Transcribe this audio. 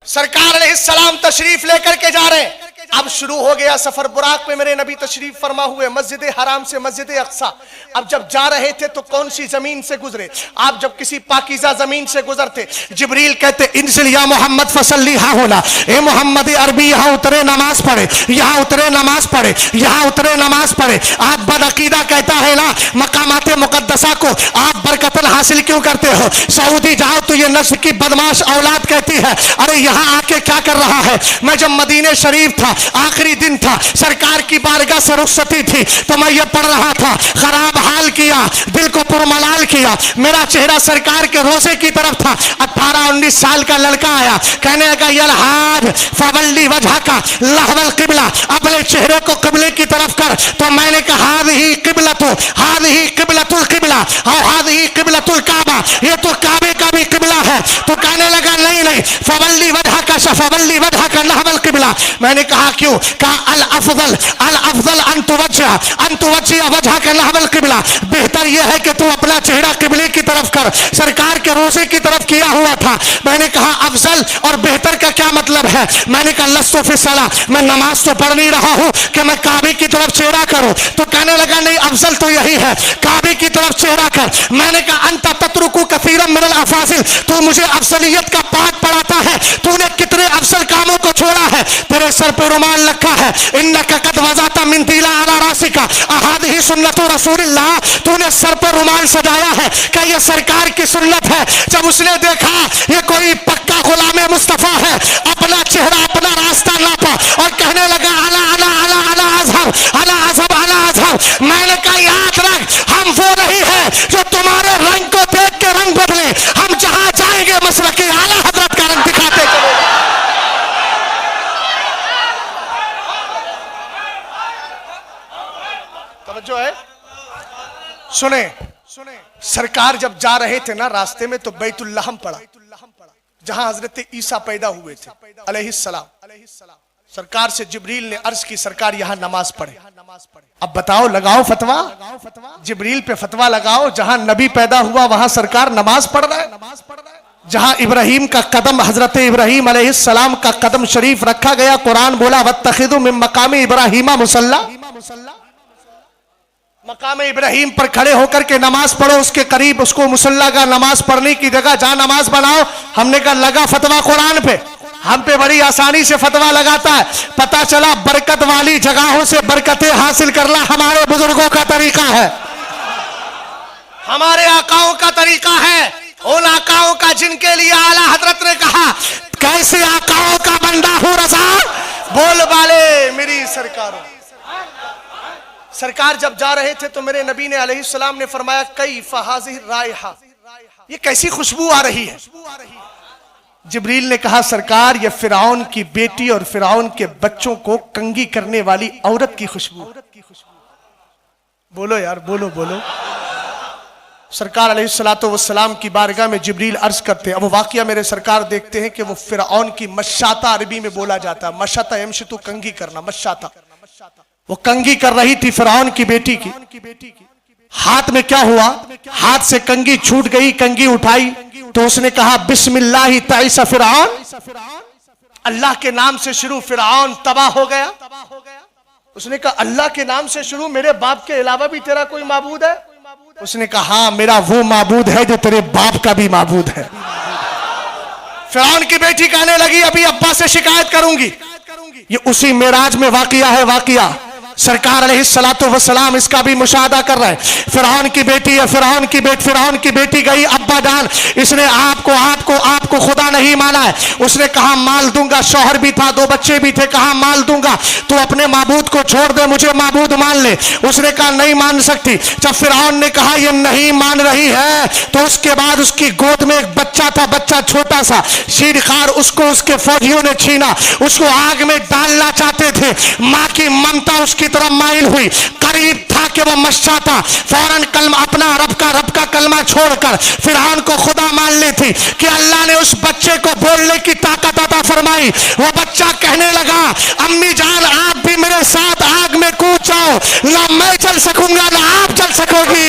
सरकार अलैहिस्सलाम तशरीफ लेकर के जा रहे हैं। अब शुरू हो गया सफर। बुराक में मेरे नबी तशरीफ फरमा हुए मस्जिद हराम से मस्जिद अक्सा। अब जब जा रहे थे तो कौन सी जमीन से गुजरे? आप जब किसी पाकीज़ा जमीन से गुजरते, जिब्रील कहते इंजिल या मोहम्मद फसल्ली हा होला, ए मोहम्मद अरबी यहाँ उतरे नमाज पढ़े, यहाँ उतरे नमाज पढ़े, यहाँ उतरे नमाज पढ़े। आप बदअकीदा कहता है ना मकामात मुकद्दसा को आप बरकतन हासिल क्यों करते हो? सऊदी जाओ तो ये नस्ल की बदमाश औलाद कहती है अरे यहाँ आके क्या कर रहा है? मैं जब मदीने शरीफ था, आखिरी दिन था, सरकार की बारगाह से रुखसती थी, तो मैं ये पढ़ रहा था, खराब हाल किया, दिल को पुरमलाल किया। मेरा चेहरा सरकार के रोजे की तरफ था। 18-19 साल का लड़का आया, कहने लगा यलहाज फवल्ली वजह का लहवल किबला, अपने चेहरे को किबले की तरफ कर। तो मैंने कहा हादिही किबलतु, हादिही किबलतुल किबला और हादिही किबलतुल काबा, ये तो काबे का भी किबला है। तो कहने लगा नहीं नहीं, फवल्ली वजह का फवल्ली वजह का लहवल किबला। मैंने कहा क्यों? कहा अल अफजल अंतुवज्जिह वजह का लहवल किबला, बेहतर यह है कि तू अपना चेहरा किबले की तरफ कर। सरकार के रोजे की तरफ किया हुआ था। मैंने कहा अफजल और बेहतर का क्या मतलब है? मैंने कहा लस्तु फी सला, मैं नमाज तो पढ़ नहीं रहा हूं कि मैं काबे की तरफ चेहरा करूं। तो कहने लगा नहीं अफजल तो यही है, काबे की तरफ चेहरा कर। मैंने कहा अंत तत्रुकु कसीरम मिनल अफासिल, तू मुझे अफजलियत का पाठ पढ़ाता है, तूने कितने अफजल कामों को छोड़ा है? तेरे सर पे रुमाल रखा है, इन्नका कद वज़ाता मिन दिला अला रासिका अहादिही सुन्नतु रसूलिल्लाह, तूने सर पर रुमाल सजाया है, क्या ये सरकार की सुन्नत है? जब उसने देखा ये कोई पक्का गुलाम मुस्तफा है, अपना चेहरा अपना रास्ता नापा और कहने लगा अला अला अला अला अज़हर अला अज़हब अला अज़हर। मैंने कहा याद रख, हम वो नहीं है जो तुम्हारे रंग को देख के रंग बदले, हम जहां जाएंगे मसलके आला हजरत का रंग दिखाते चले। जो है सुने, सरकार जब जा रहे थे ना रास्ते में तो बैतुल्लहम पड़ा, जहां हजरत ईसा पैदा हुए थे अलैहिस्सलाम। सरकार से जिब्रील ने अर्ज की सरकार यहां नमाज पढ़े। अब बताओ, लगाओ फतवा, जिब्रील पे फतवा लगाओ। जहां नबी पैदा हुआ वहां सरकार नमाज पढ़ रहा है। जहां इब्राहिम का कदम, हजरत इब्राहिम अलैहिस्सलाम का कदम शरीफ रखा गया, कुरान बोला वत्तखिदु मिन मकामी इब्राहिम मुसल्ला, मकाम इब्राहिम पर खड़े होकर के नमाज पढ़ो, उसके करीब उसको मुसल्ला का नमाज पढ़ने की जगह जहां नमाज बनाओ। हमने कहा लगा फतवा कुरान पे, हम पे बड़ी आसानी से फतवा लगाता है। पता चला बरकत वाली जगहों से बरकतें हासिल करना हमारे बुजुर्गों का तरीका है, हमारे आकाओं का तरीका है, उन आकाओं का जिनके लिए आला हजरत ने कहा कैसे आकाओं का बंदा हूं रजा, बोल वाले मेरी सरकारों। सरकार जब जा रहे थे तो मेरे नबी ने अलैहिस्सलाम ने फरमाया कई फहाज़िह रायहा, ये कैसी खुशबू आ रही है? जिब्रील ने कहा सरकार ये फिरौन की बेटी और फिरौन के बच्चों को कंगी करने वाली औरत की खुशबू। बोलो यार, बोलो बोलो। सरकार अलैहिस्सलातु वस्सलाम की बारगाह में जिब्रील अर्ज करते हैं। अब वाकया मेरे सरकार देखते हैं कि वो फिरौन की मशाता, अरबी में बोला जाता है मशाता यमशतु, कंगी करना, मशाता। वो कंगी कर रही थी फिरौन की बेटी की। हाथ में क्या हुआ? हाथ से कंगी छूट गई। कंगी उठाई तो उसने कहा बिस्मिल्लाह ताइसा फिरौन, अल्लाह के नाम से शुरू, फिरौन तबाह हो गया। उसने कहा अल्लाह के नाम से शुरू, मेरे बाप के अलावा भी तेरा कोई माबूद है? उसने कहा हाँ, मेरा वो माबूद है जो तेरे बाप का भी माबूद है। फिरौन की बेटी कहने लगी अभी अब्बा से शिकायत करूंगी। ये उसी मेराज में वाकया है। वाकया सरकार अलैहिस्सलातु वस्सलाम इसका भी मुशाहदा कर रहे हैं। फिरौन की बेटी है, फिरौन की बेटी गई अब्बा जान, इसने आपको खुदा नहीं माना है। उसने कहा माल दूंगा, शौहर भी था, 2 बच्चे भी थे, कहा माल दूंगा, तू अपने माबूद को छोड़ दे, मुझे माबूद मान ले। उसने कहा नहीं मान सकती। जब फिरौन ने कहा ये नहीं मान रही है तो उसके बाद उसकी गोद में एक बच्चा था, बच्चा छोटा सा शीरखार, उसको उसके फौजियों ने छीना, उसको आग में डालना चाहते थे। माँ की ममता उसकी तरफ माइल हुई, करीब था कि वो मशाता फौरन कलमा, अपना रब का कलमा छोड़कर फिरौन को खुदा मान ली थी कि अल्लाह ने उस बच्चे को बोलने की ताकत अता फरमाई। वो बच्चा कहने लगा अम्मी जान आप भी मेरे साथ आग में कूद जाओ, ना मैं चल सकूंगा ना आप चल सकोगी।